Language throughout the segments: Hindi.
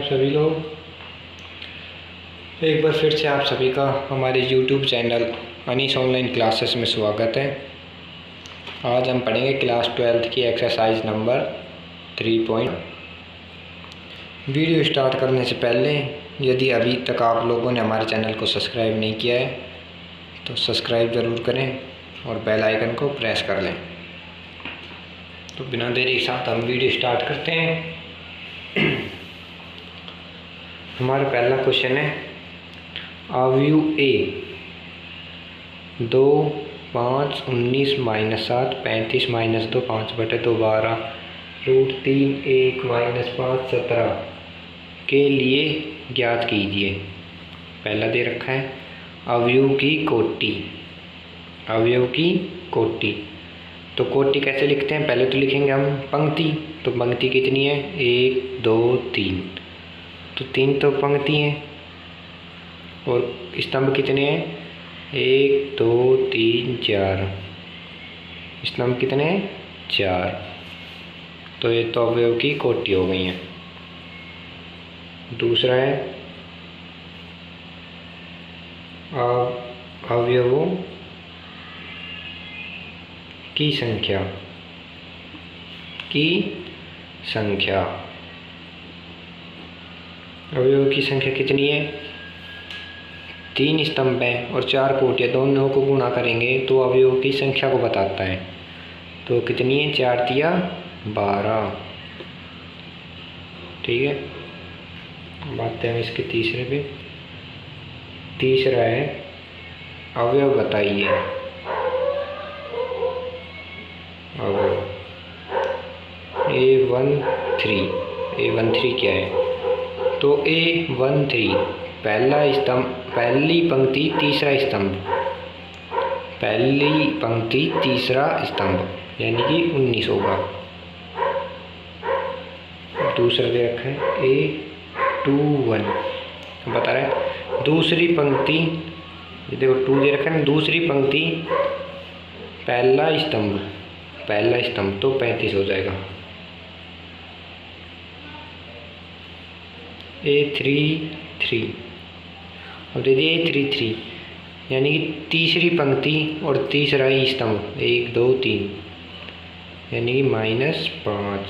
आप सभी लोग। एक बार फिर से आप सभी का हमारे YouTube channel Anees online classes में स्वागत है। आज हम पढ़ेंगे क्लास 12 की एक्सरसाइज नंबर 3 वीडियो स्टार्ट करने से पहले यदि अभी तक आप लोगों ने हमारे चैनल को सब्सक्राइब नहीं किया है तो सब्सक्राइब ज़रूर करें और बेल आइकन को प्रेस कर लें। तो बिना देरी के साथ हम वीडियो स्टार्ट करते हैं। हमारा पहला क्वेश्चन है, अवयव ए 2, 5, 19 - 7, 35 - 2, 5/2, 12, √3, 1 - 5, 17 के लिए ज्ञात कीजिए। पहला दे रखा है अवयव की कोटि। अवयव की कोटि तो कोटि कैसे लिखते हैं? पहले तो लिखेंगे हम पंक्ति। तो पंक्ति कितनी है? 1, 2, 3। तो 3 तो पंक्ति हैं। और स्तंभ कितने हैं? 1, 2, 3, 4। स्तंभ कितने हैं? 4। तो ये तो अवयव की कोटि हो गई है। दूसरा है अवयवों की संख्या। अवयव की संख्या कितनी है? 3 स्तंभ हैं और 4 कोटियाँ, दोनों को गुणा करेंगे तो अवयव की संख्या को बताता है। तो कितनी है? 4 तिया 12। ठीक है। अब आते हैं इसके तीसरे पे। तीसरा है अवयव बताइए। अवयव A13 क्या है? तो A13 पहला स्तंभ, पहली पंक्ति तीसरा स्तंभ, पहली पंक्ति तीसरा स्तंभ यानी कि 19 होगा। दूसरा दे रखा है A21 बता रहा है दूसरी पंक्ति, ये देखो 2 दे रखा है ना, दूसरी पंक्ति पहला स्तंभ तो 35 हो जाएगा। A33 अब दे दिए A33 यानी कि तीसरी पंक्ति और तीसरा ही स्तंभ 1, 2, 3 यानी कि -5।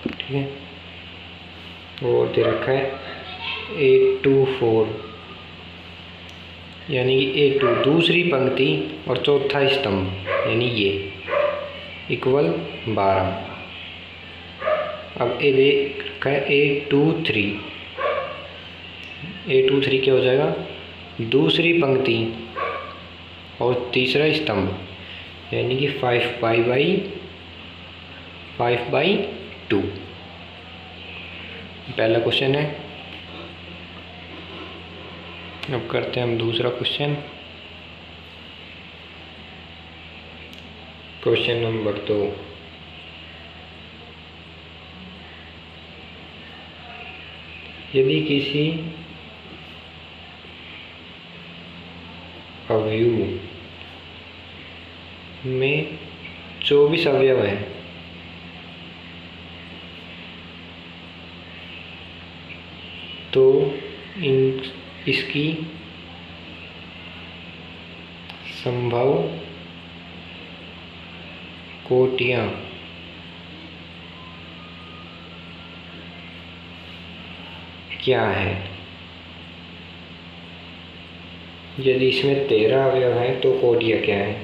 ठीक है। और दे रखा है A24 यानी कि A2 दूसरी पंक्ति और चौथा स्तंभ यानी ये इक्वल 12। अब ए दे रखा है A23 क्या हो जाएगा? दूसरी पंक्ति और तीसरा स्तंभ यानी कि 5/2। पहला क्वेश्चन है। अब करते हैं हम दूसरा क्वेश्चन। क्वेश्चन नंबर 2, यदि किसी अवयव में 24 अवयव हैं तो इसकी संभव कोटियाँ क्या है? यदि इसमें 13 अवयव हैं तो कोटियाँ क्या है?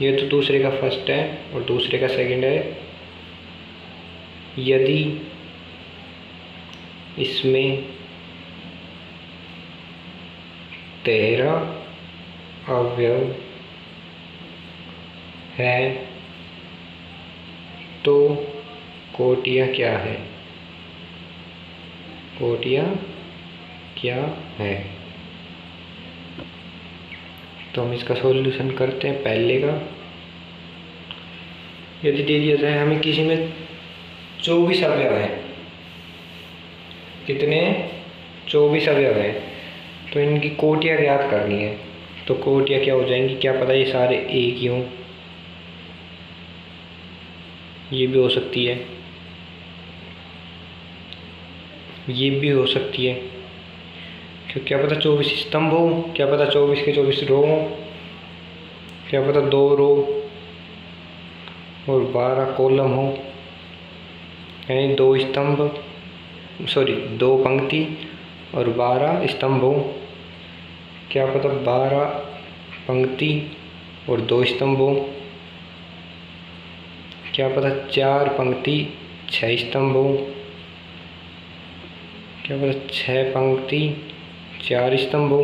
ये तो दूसरे का फर्स्ट है और दूसरे का सेकंड है। यदि इसमें 13 अवयव है तो कोटियाँ क्या है? कोटियाँ क्या है? तो हम इसका सॉल्यूशन करते हैं। पहले का, यदि दे दिया जाए हमें किसी में 24 अवयव हैं, कितने? 24 अवयव हैं, तो इनकी कोटियाँ ज्ञात करनी है। तो कोटियाँ क्या हो जाएंगी? क्या पता ये सारे एक ही हों, ये भी हो सकती है। ये भी हो सकती है, क्योंकि क्या पता 24 स्तंभ हो, क्या पता 24 के 24 रो हो, क्या पता 2 रो और 12 कॉलम हो, यानी 2 स्तंभ, सॉरी 2 पंक्ति और 12 स्तंभ हो। क्या पता 12 पंक्ति और 2 स्तंभ हो, क्या पता 4 पंक्ति 6 स्तंभ हो, क्या पता 6 पंक्ति 4 स्तंभ हो,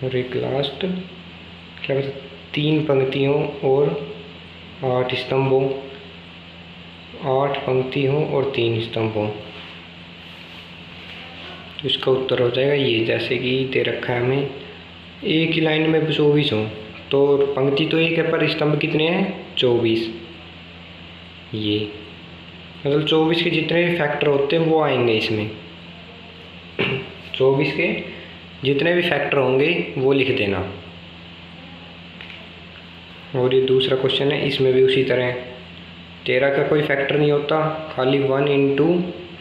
और एक लास्ट क्या पता 3 पंक्ति हो और 8 स्तंभ हो, 8 पंक्ति हो और 3 स्तंभ हो। इसका उत्तर हो जाएगा ये, जैसे कि दे रखा है हमें एक ही लाइन में 24 हो, तो पंक्ति तो एक है पर स्तंभ कितने हैं 24। ये मतलब 24 के जितने भी फैक्टर होते हैं वो आएंगे इसमें। 24 के जितने भी फैक्टर होंगे वो लिख देना। और ये दूसरा क्वेश्चन है, इसमें भी उसी तरह 13 का कोई फैक्टर नहीं होता, खाली 1 इंटू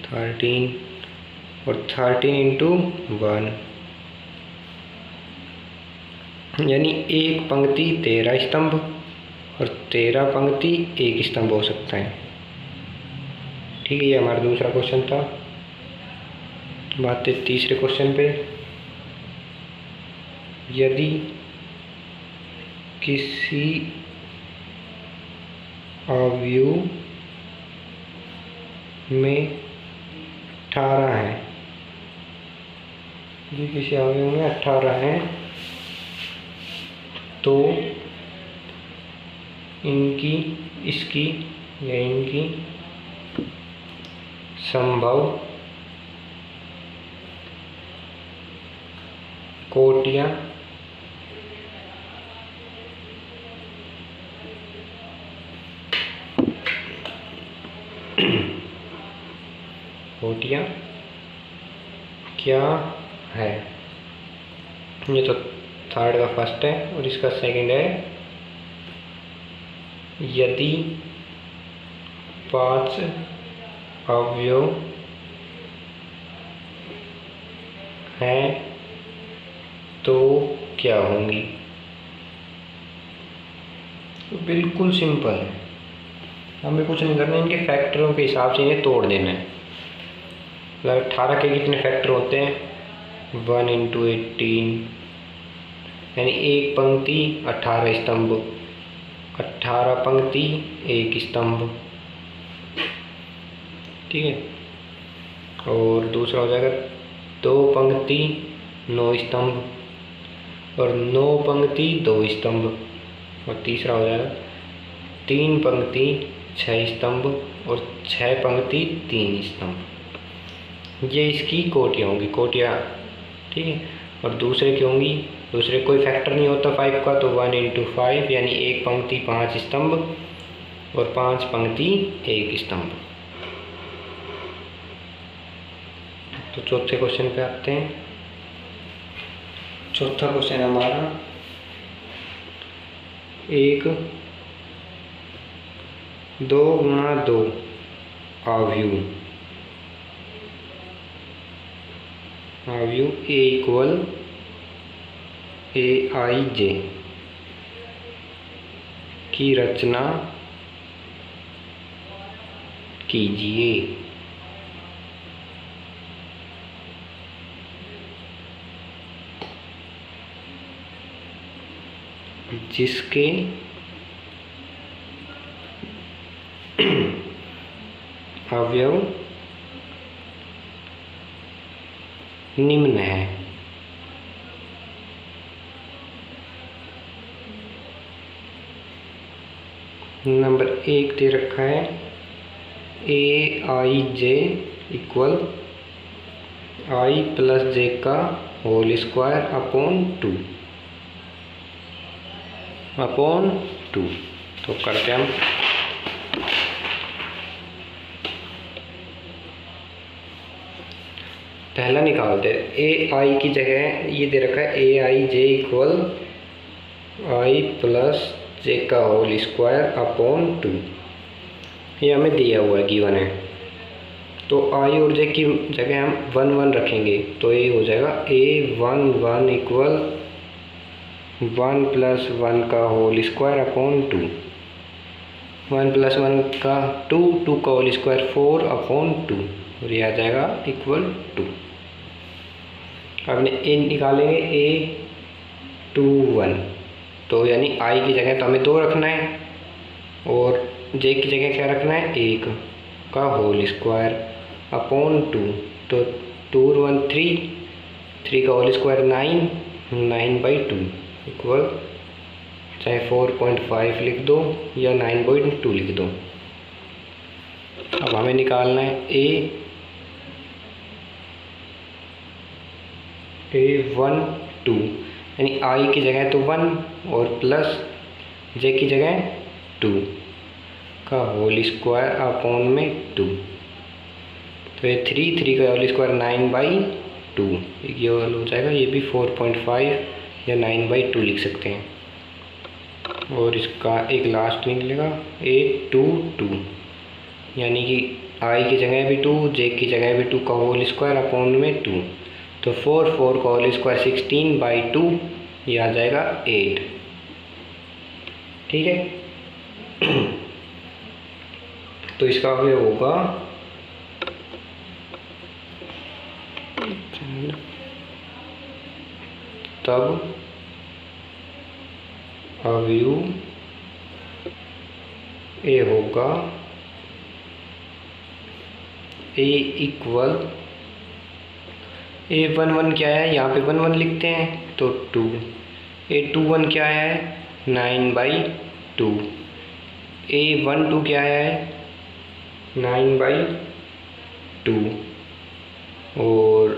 13 और 13 इंटू 1, यानी एक पंक्ति 13 स्तंभ और 13 पंक्ति 1 स्तंभ हो सकता है। ठीक है, ये हमारा दूसरा क्वेश्चन था। बात है तीसरे क्वेश्चन पे। यदि किसी अवयव में 18 है, यदि किसी अवयव में 18 है तो इसकी या इनकी संभव कोटियाँ क्या है। ये तो थर्ड का फर्स्ट है और इसका सेकंड है, यदि 5 अवयव हैं तो क्या होंगी। तो बिल्कुल सिंपल है, हमें कुछ नहीं करना, इनके फैक्टरों के हिसाब से इन्हें तोड़ देना है। मतलब 18 के कितने फैक्टर होते हैं 1 इंटू 18, यानी एक पंक्ति 18 स्तंभ, 18 पंक्ति 1 स्तंभ। ठीक है, और दूसरा हो जाएगा 2 पंक्ति 9 स्तंभ और 9 पंक्ति 2 स्तंभ। और तीसरा हो जाएगा 3 पंक्ति 6 स्तंभ और 6 पंक्ति 3 स्तंभ। ये इसकी कोटियाँ होंगी, कोटियाँ। ठीक है, और दूसरे की होंगी, दूसरे कोई फैक्टर नहीं होता 5 का, तो 1 इंटू 5, यानी एक पंक्ति 5 स्तंभ और 5 पंक्ति 1 स्तंभ। तो चौथे क्वेश्चन पे आते हैं। चौथा क्वेश्चन हमारा 1 2 गुणा 2 अवयव A इक्वल AIJ की रचना कीजिए। जिसके अवयव निम्न है। नंबर 1 दे रखा है AIJ equal I plus J का होल स्क्वायर अपॉन 2। तो करते हैं हम। पहला निकालते हैं। AI की जगह ये दे रखा है AIJ equal I plus J का होल स्क्वायर अपॉन 2। ये हमें दिया हुआ है, गिवन है। तो आई और जे की जगह हम 1 1 रखेंगे, तो ये हो जाएगा A11 इक्वल 1 + 1 का होल स्क्वायर अपॉन 2, 1 + 1 का 2, 2 का होल स्क्वायर 4 अपॉन 2, और ये आ जाएगा इक्वल 2। अब ए निकालेंगे A21, तो यानी आई की जगह तो हमें 2 रखना है और जे की जगह क्या रखना है, 1 का होल स्क्वायर अपॉन 2, तो 2 और 1 3, 3 का होल स्क्वायर 9, 9/2 इक्वल, चाहे 4.5 लिख दो या 9/2 लिख दो। अब हमें निकालना है A12, यानी आई की जगह तो 1 और प्लस जे की जगह 2 का होल स्क्वायर अपॉन में 2, तो ये 3 का होल स्क्वायर 9/2, ये हो जाएगा, ये भी 4.5 या 9/2 लिख सकते हैं। और इसका एक लास्ट निकलेगा A22, यानी कि आई की जगह भी 2, जे की जगह भी 2 का होल स्क्वायर अपॉन में 2, तो 4 का होल स्क्वायर 16/2, ये आ जाएगा 8। ठीक है। तो इसका अवयव होगा तब अवयव ए होगा A इक्वल A11 क्या है, यहाँ पे 1 1 लिखते हैं तो 2, A21 क्या है 9/2, A12 क्या है 9/2, और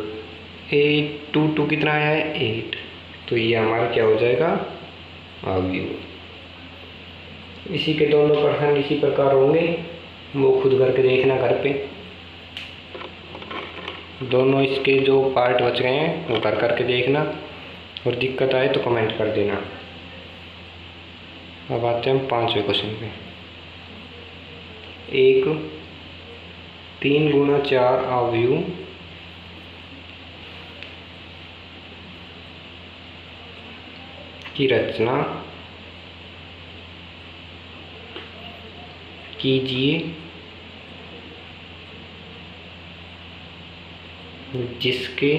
A22 कितना है 8, तो ये हमारा क्या हो जाएगा अवयव। इसी के दोनों प्रश्न इसी प्रकार होंगे, वो खुद करके देखना घर पे। दोनों इसके जो पार्ट बच गए हैं वो करके देखना, और दिक्कत आए तो कमेंट कर देना। अब आते हैं हम 5वें क्वेश्चन पे। एक 3 × 4 अवयव की रचना कीजिए जिसके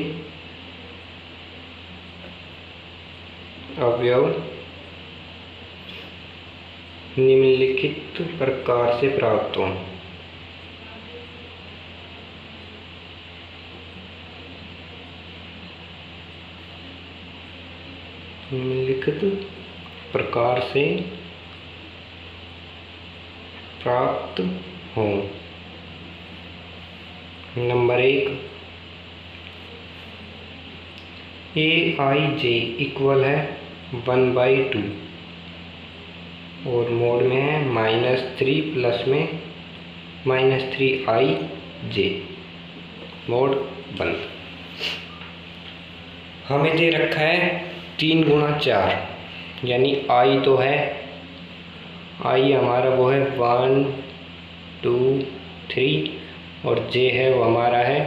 अवयव निम्नलिखित प्रकार से प्राप्त हों। निम्नलिखित प्रकार से प्राप्त हों। नंबर 1, AIJ इक्वल है 1/2 और मोड में है -3 प्लस में -3IJ, मोड बंद। हमें दे रखा है 3 × 4, यानी आई तो है, आई हमारा वो है 1 2 3, और जे है वो हमारा है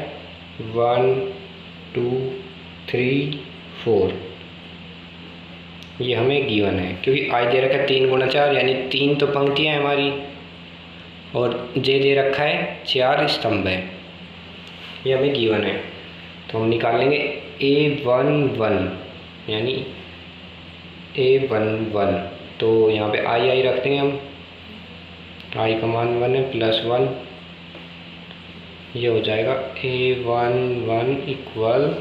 1 2 3 4, ये हमें गिवन है। क्योंकि आई दे रखा है 3 × 4, यानी 3 तो पंक्तियाँ हैं हमारी, और जे दे रखा है 4 स्तंभ है, ये हमें गिवन है। तो हम निकालेंगे A11, यानी A11, तो यहाँ पे आई रख देंगे हम, आई का मान 1 है +1, ये हो जाएगा A11 इक्वल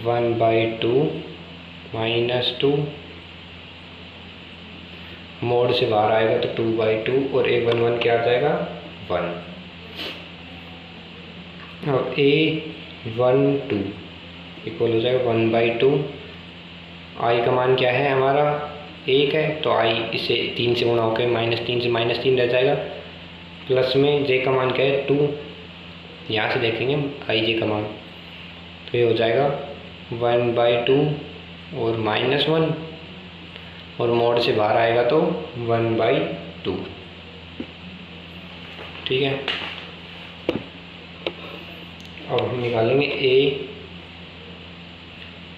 1/2 -2, मोड से बाहर आएगा तो 2/2, और A11 क्या आ जाएगा 1। अब A12 इक्वल हो जाएगा 1/2, आई का मान क्या है हमारा 1 है, तो आई इसे 3 से गुणा होकर -3 से -3 रह जाएगा, प्लस में जे का मान क्या है 2, यहाँ से देखेंगे आई जे का मान, तो ये हो जाएगा 1/2 और -1, और मोड से बाहर आएगा तो 1/2। ठीक है। अब हम निकालेंगे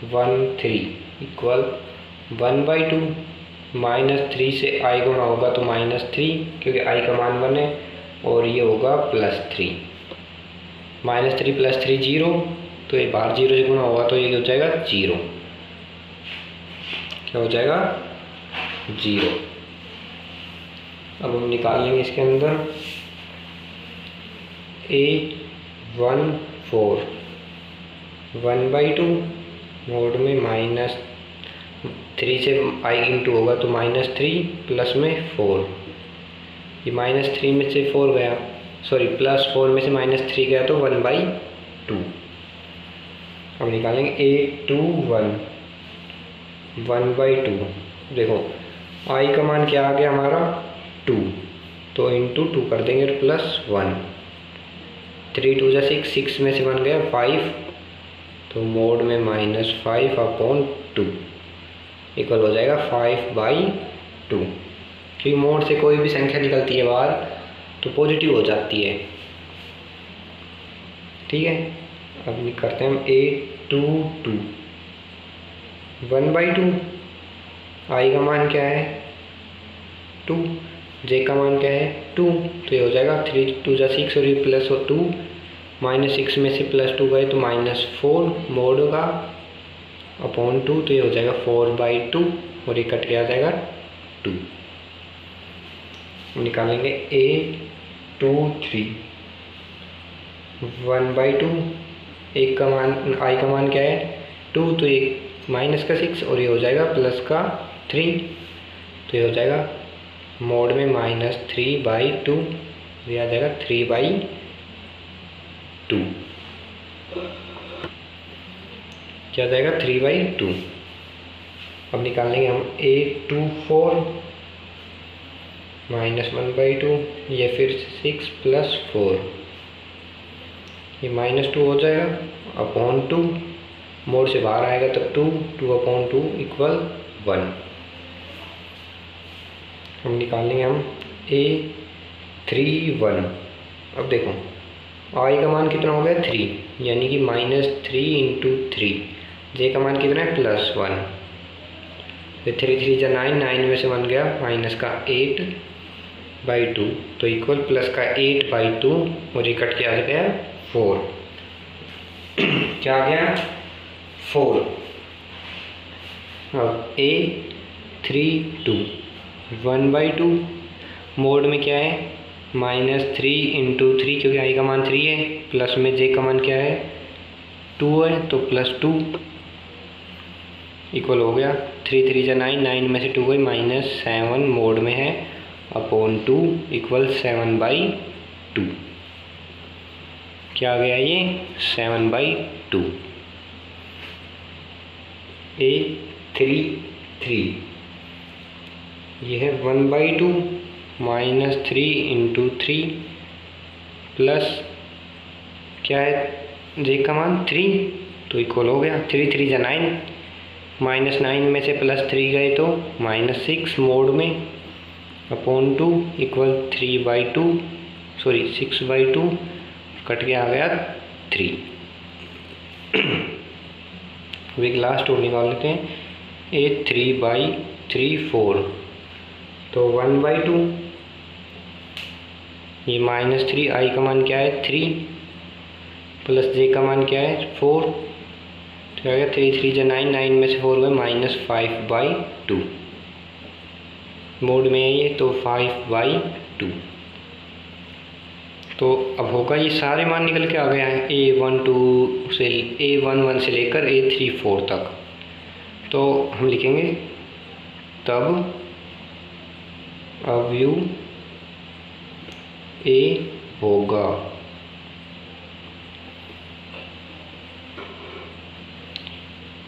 A13 इक्वल 1/2 -3 से i गुणा होगा तो -3, क्योंकि i का मान 1 है, और ये होगा +3। -3 + 3 0, तो ये बाहर 0 से गुणा होगा तो ये हो जाएगा 0। क्या हो जाएगा? 0। अब हम निकाल लेंगे इसके अंदर A14 1/2 मोड में -3 से i इंटू होगा तो -3 प्लस में 4। ये -3 में से 4 गया, सॉरी +4 में से -3 गया तो 1/2। अब निकालेंगे A21 1/2। देखो i का मान क्या आ गया हमारा 2, तो इंटू 2 कर देंगे +1। 3 2 = 6, 6 में से 1 गया 5, तो मोड में -5/2 इक्वल हो जाएगा 5/2। क्योंकि मोड से कोई भी संख्या निकलती है बाहर तो पॉजिटिव हो जाती है। ठीक है। अब करते हैं हम A22 1/2। i का मान क्या है 2, j का मान क्या है 2, तो ये हो जाएगा 3 2 = 6 और ये प्लस और 2, -6 में से +2 गए तो -4 मोड का /2, तो ये हो जाएगा 4/2 और ये कट के आ जाएगा 2। निकालेंगे A23 1/2। एक का मान i का मान क्या है 2, तो ये -6 और ये हो जाएगा +3, तो ये हो जाएगा मोड में -3/2, ये आ जाएगा 3/2। क्या जाएगा 3/2। अब निकालेंगे हम A24 -1/2, ये फिर 6 + 4, ये -2 हो जाएगा /2, मोड से बाहर आएगा तो 2/2 इक्वल 1। हम निकालेंगे हम A31। अब देखो i का मान कितना हो गया 3, यानी कि -3 × 3। j का मान कितना है +1, फिर 3 3 = 9, 9 में से 1 गया -8/2, तो इक्वल +8/2 और ये कट के आ गया 4। क्या आ गया 4। अब A32 1/2 मोड में क्या है -3 × 3, क्योंकि i का मान 3 है, प्लस में j का मान क्या है 2 है, तो +2 इक्वल हो गया 3 3 = 9, 9 में से 2 गई -7 मोड में है /2 इक्वल 7/2। क्या आ गया ये 7/2। A33 ये है 1/2 -3 × 3 प्लस क्या है j का मान 3, तो इक्वल हो गया 3 3 = 9, -9 में से +3 गए तो -6 मोड में /2 इक्वल 3/2, सॉरी 6/2 कट के आ गया 3। अब एक लास्ट और निकाल लेते हैं A3/34, तो 1/2 ये -3, i का मान क्या है 3, प्लस j का मान क्या है 4, तो आ गया 3 3 = 9, 9 में से 4 गए -5/2 मोड में है ये, तो 5/2। तो अब होगा ये सारे मान निकल के आ गए हैं A11 से लेकर A34 तक। तो हम लिखेंगे तब अवयव A होगा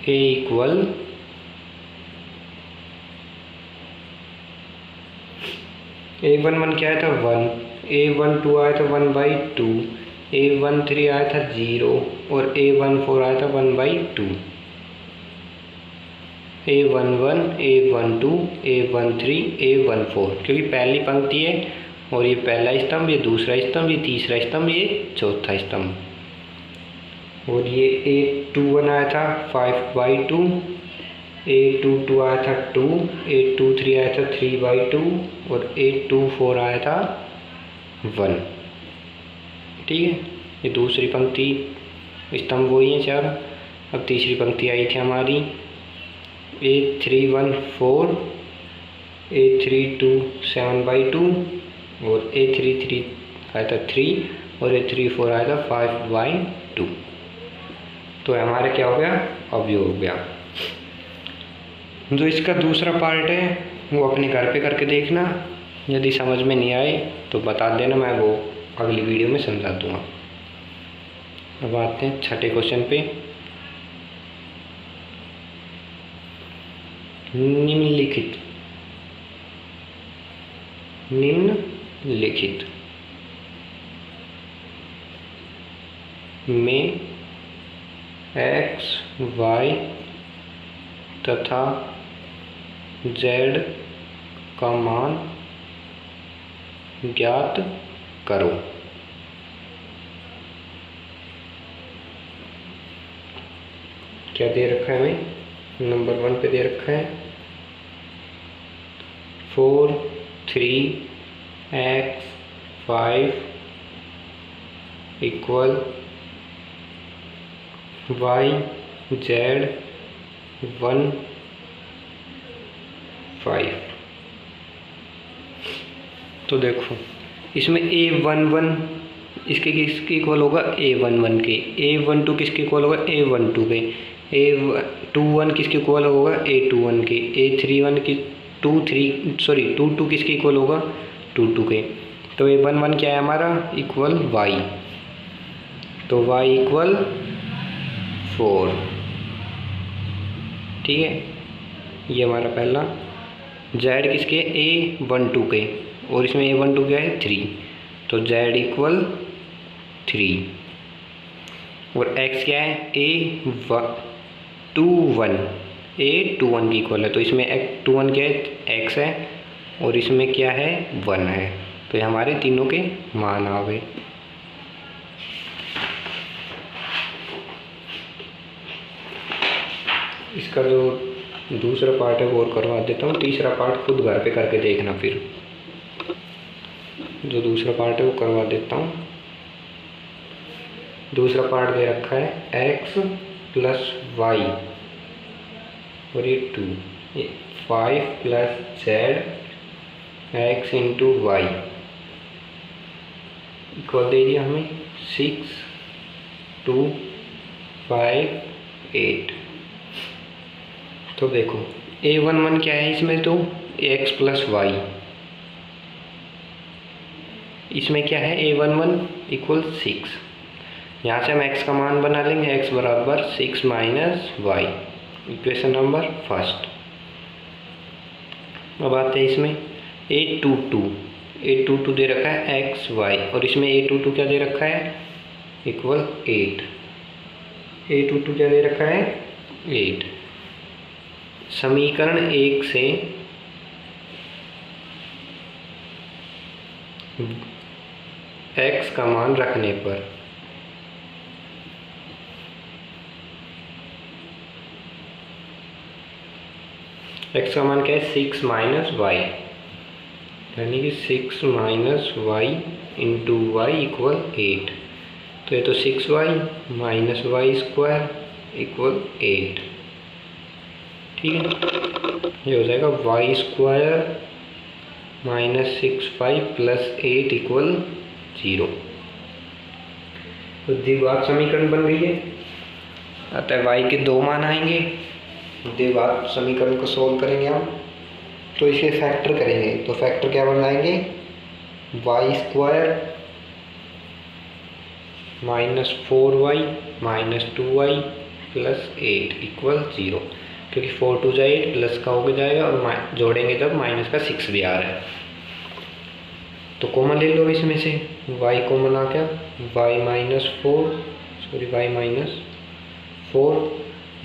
A इक्वल A11 क्या आया था 1, A12 आया था 1/2, A13 आया था 0 और A14 आया था 1/2। A11, A12, A13, A14, क्योंकि पहली पंक्ति है और ये पहला स्तंभ, ये दूसरा स्तंभ, ये तीसरा स्तंभ, ये चौथा स्तंभ। और ये 821 आया था 5/2, 822 आया था 2, 823 आया था 3/2 और 824 आया था 1। ठीक है, ये दूसरी पंक्ति स्तंभ वही है 4। अब तीसरी पंक्ति आई थी हमारी 831 4, 832 7/2 और 833 आया था 3 और 834 आया था 5/2। तो हमारा क्या हो गया, अवयव हो गया। जो इसका दूसरा पार्ट है वो अपने घर पे करके देखना, यदि समझ में नहीं आए तो बता देना, मैं वो अगली वीडियो में समझा दूंगा। अब आते हैं छठे क्वेश्चन पे। निम्नलिखित में x, y तथा z का मान ज्ञात करो। क्या दे रखा है हमें, नंबर 1 पे दे रखा है 4, 3, x, 5 इक्वल y, z 1, 5। तो देखो इसमें a11 इसके किसके इक्वल होगा, a11 के, a12 किसके इक्वल होगा, a12 के, a21 किसके इक्वल होगा, a21 के, a31 की 22 किसके इक्वल होगा, 22 के। तो a11 क्या है हमारा, इक्वल y, तो y इक्वल 4। ठीक है, ये हमारा पहला। z किसके, a12 के, और इसमें a12 क्या है 3, तो z इक्वल 3। और x क्या है, a21 की इक्वल है, तो इसमें 21 क्या है, x है, और इसमें क्या है 1 है। तो ये हमारे तीनों के मान आ गए। इसका जो दूसरा पार्ट है वो और करवा देता हूँ, तीसरा पार्ट खुद घर पे करके देखना। फिर जो दूसरा पार्ट है वो करवा देता हूँ। दूसरा पार्ट दे रखा है x प्लस y और ये 2, ये 5 plus z x into y equal दे दिया हमें 6, 2, 5, 8। तो देखो a11 क्या है इसमें, तो x प्लस y, इसमें क्या है a11 इक्वल 6। यहाँ से हम x का मान बना लेंगे, x बराबर 6 minus y, equation number first. अब आते हैं इसमें a22 दे रखा है x y, और इसमें a22 क्या दे रखा है, इक्वल 8। a22 क्या दे रखा है, 8। समीकरण 1 से x का मान रखने पर x का मान क्या है, 6 माइनस वाई, यानी कि 6 minus Y into Y equal 8। तो ये तो 6y minus Y square equal 8। ठीक है, ये हो जाएगा Y square minus 6y plus 8 equal 0। तो द्विघात समीकरण बन गई है। अतः y के 2 मान आएंगे। द्विघात समीकरण को सोल्व करेंगे हम, तो इसे फैक्टर करेंगे। तो फैक्टर क्या बनाएंगे, Y square minus 4y minus 2y plus 8 equal 0, क्योंकि 4 2 जा 8 प्लस का होकर जाएगा और जोड़ेंगे जब माइनस का 6 भी आ रहा है। तो कॉमन ले लो इसमें से, y कॉमन आ गया, y माइनस 4,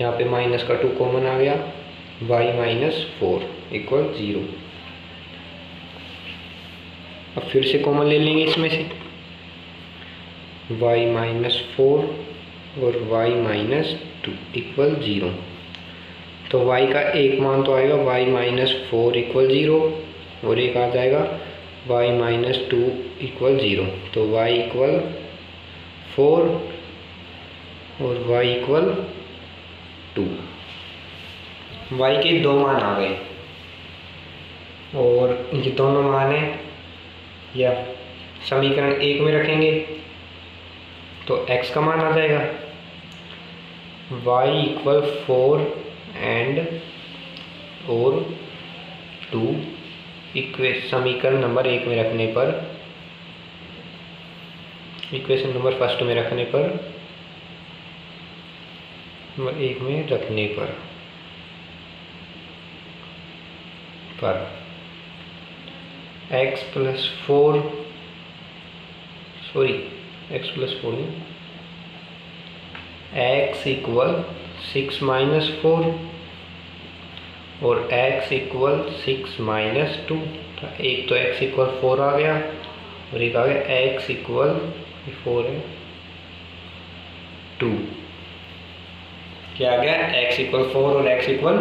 यहाँ पे माइनस का 2 कॉमन आ गया, y माइनस 4 इक्वल 0। अब फिर से कॉमन ले लेंगे इसमें से, y माइनस 4 और y माइनस 2 इक्वल 0। तो y का एक मान तो आएगा y माइनस 4 इक्वल 0 और एक आ जाएगा y माइनस 2 इक्वल 0। तो y इक्वल 4 और y इक्वल 2। y के दो मान आ गए और ये दोनों मान है या समीकरण एक में रखेंगे तो x का मान आ जाएगा y इक्वल 4 एंड और 2 समीकरण नंबर एक में रखने पर, इक्वेशन नंबर फर्स्ट में रखने पर, नंबर एक में रखने पर x प्लस 4 नहीं, x इक्वल 6 माइनस 4 और x इक्वल 6 माइनस 2। एक तो x इक्वल 4 आ गया और एक आ गया x इक्वल 4 है 2। क्या आ गया? x इक्वल 4 और x इक्वल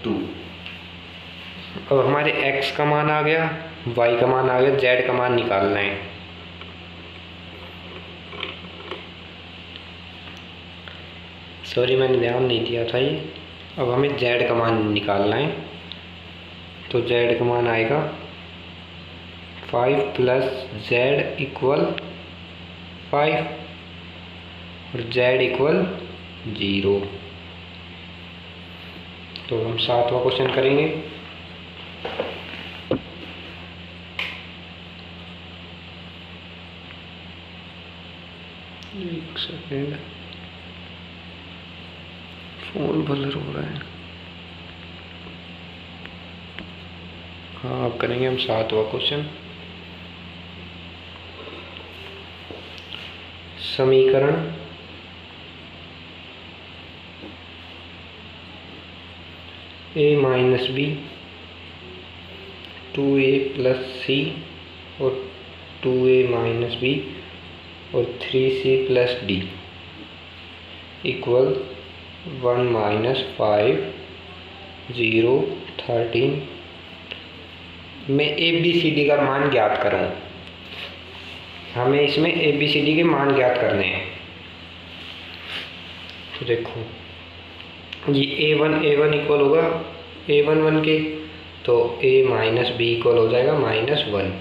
2। अब हमारे x का मान आ गया, y का मान आ गया, z का मान निकालना है। सॉरी मैंने ध्यान नहीं दिया था ये। अब हमें z का मान निकालना है तो z का मान आएगा 5 प्लस z इक्वल 5 और z इक्वल 0। तो हम सातवां क्वेश्चन करेंगे। एक सेकेंड, फोन ब्लर हो रहा है। हाँ अब करेंगे हम सातवां क्वेश्चन। समीकरण a minus B 2a plus C और 2a माइनस बी और 3c plus D equal 1 minus 5 0 13 में ABCD का मान ज्ञात करूँ। हमें इसमें ABCD के मान ज्ञात करने हैं। तो देखो ये A1 इक्वल होगा A11 के, तो A माइनस बी इक्वल हो जाएगा -1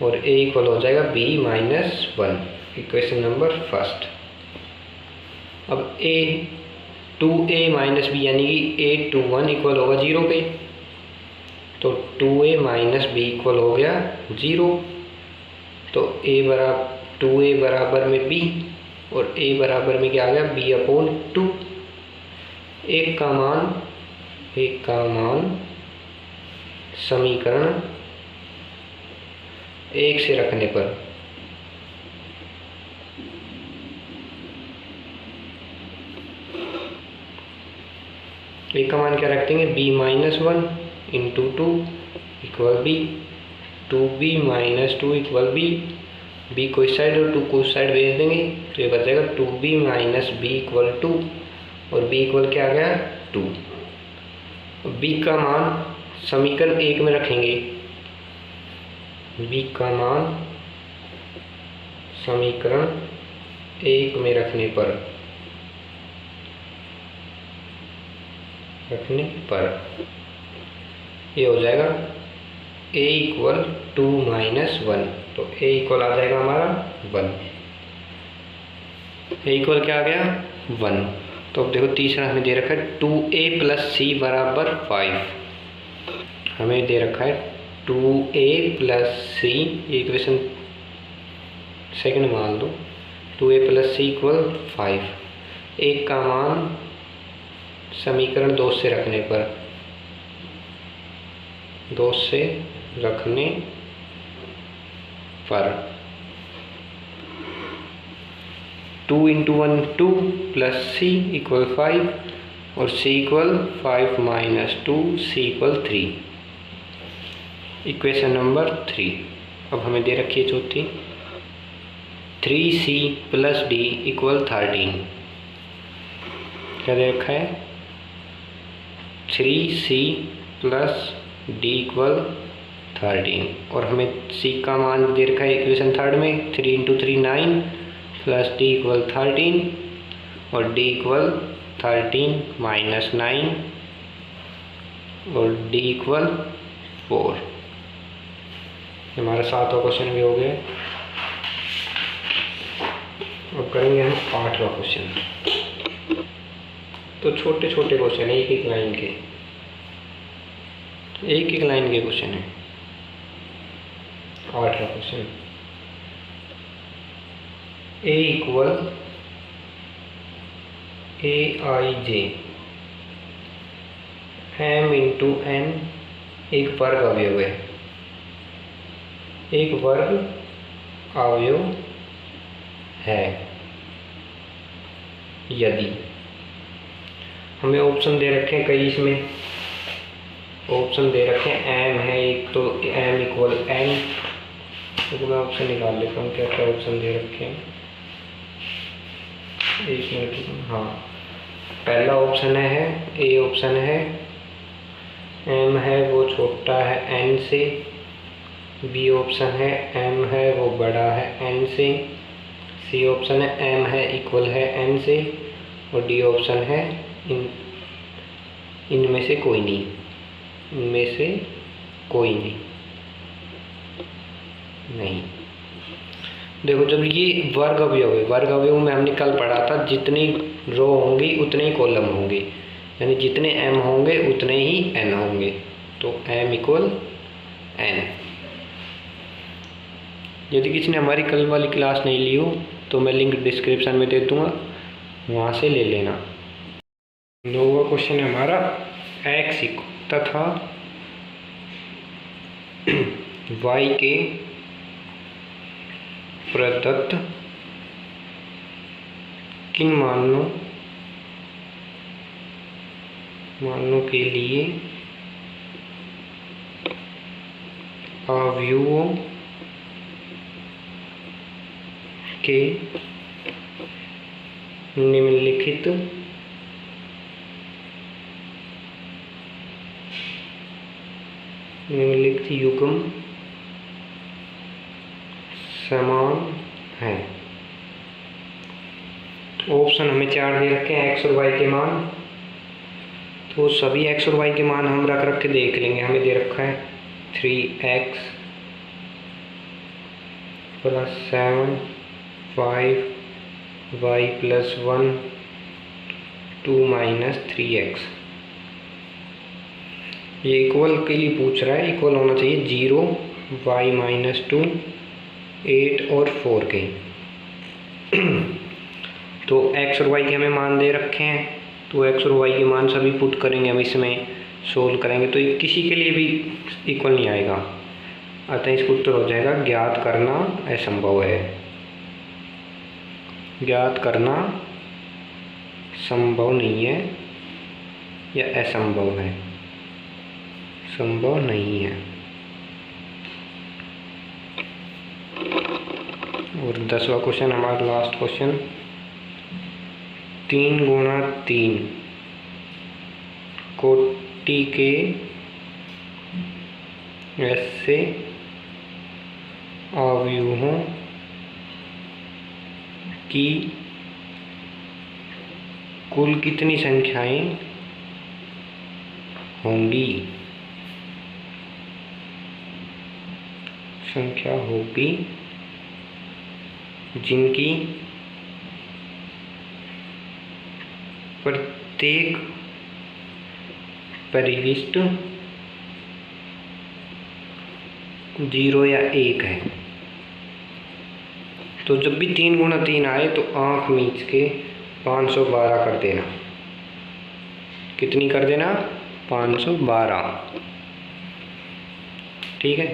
और A इक्वल हो जाएगा B minus 1। Equation number first. अब 2A माइनस बी यानी कि A21 इक्वल होगा 0 पे, तो 2A माइनस बी इक्वल हो गया 0। तो 2A बराबर में B और A बराबर में क्या आ गया B/2। एक का मान समीकरण एक से रखने पर एक का मान क्या रख देंगे B-1 into 2 equal B, 2B minus 2 equal B। B को इस साइड और 2 को उस साइड भेज देंगे तो ये बचेगा 2B माइनस B इक्वल 2 और B इक्वल क्या आ गया 2। B का मान समीकरण एक में रखेंगे। B का मान समीकरण एक में रखने पर ये हो जाएगा A इक्वल 2 माइनस 1। तो A इक्वल आ जाएगा हमारा 1। A इक्वल क्या आ गया 1। तो अब देखो तीसरा हमें दे रखा है 2A प्लस सी बराबर 5। हमें दे रखा है 2A प्लस सी, इक्वेशन सेकंड मान लो, 2A प्लस सी इक्वल 5। एक का मान समीकरण 2 से रखने पर 2 इंटू 1 2 प्लस सी इक्वल 5 और सी इक्वल 5 माइनस 2 सी इक्वल 3। Equation number 3। अब हमें दे रखी है चौथी 3c + d = 13। क्या दे रखा है? 3c + d = 13 और हमें c का मान दे रखा है इक्वेशन थर्ड में 3 × 3 9 + d = 13 और d = 13 - 9 और d = 4। हमारा 7वां क्वेश्चन भी हो गया। अब करेंगे हम 8वां क्वेश्चन। तो छोटे छोटे क्वेश्चन है, एक एक लाइन के क्वेश्चन है। 8वां question a = aij m × n एक वर्ग अवयव है। एक वर्ग अवयव है यदि हमें ऑप्शन दे रखे हैं कई, इसमें ऑप्शन दे रखे हैं m है एक, तो m = n। तो मैं ऑप्शन निकाल लेता हूँ क्या क्या ऑप्शन दे रखे हैं। एक मिनट। हाँ, पहला ऑप्शन है ए ऑप्शन है m है वो छोटा है n से, बी ऑप्शन है m है वो बड़ा है n से, सी ऑप्शन है m है इक्वल है n से और डी ऑप्शन है इनमें से कोई नहीं। इनमें से कोई नहीं। देखो, जब ये वर्ग अवयव है, वर्ग अवयव में हमने कल पढ़ा था जितनी रो होंगी उतने ही कॉलम होंगे, यानी जितने m होंगे उतने ही n होंगे। तो m = n। यदि किसी ने हमारी कल वाली क्लास नहीं ली हो तो मैं लिंक डिस्क्रिप्शन में दे दूँगा, वहाँ से ले लेना। 9वां क्वेश्चन है हमारा x तथा y के प्रदत्त किन मानों के लिए अवयवों के निम्नलिखित युग्म समान है। ऑप्शन हमें 4 दे रखे हैं x और y के मान, तो सभी x और y के मान हम रख के देख लेंगे। हमें दे रखा है 3x + 7 5 y + 1 2 - 3x। ये इक्वल के लिए पूछ रहा है, इक्वल होना चाहिए 0 y - 2 8 और 4 के। तो x और y के हमें मान दे रखे हैं, तो x और y के मान सभी पुट करेंगे हम, इसमें सोल्व करेंगे तो किसी के लिए भी इक्वल नहीं आएगा, अतः इसका उत्तर हो जाएगा ज्ञात करना असंभव है। ज्ञात करना संभव नहीं है या असंभव है, संभव नहीं है। और 10वां क्वेश्चन हमारा लास्ट क्वेश्चन 3 × 3 कोटि के ऐसे अवयवों की कुल कितनी संख्याएं होंगी? संख्या होगी जिनकी प्रत्येक परिशिष्ट 0 या 1 है। तो जब भी 3 × 3 आए तो आँख मीच के 512 कर देना। कितनी कर देना? 512। ठीक है।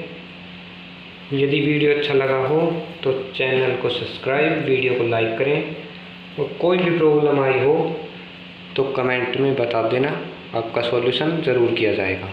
यदि वीडियो अच्छा लगा हो तो चैनल को सब्सक्राइब, वीडियो को लाइक करें और कोई भी प्रॉब्लम आई हो तो कमेंट में बता देना, आपका सॉल्यूशन ज़रूर किया जाएगा।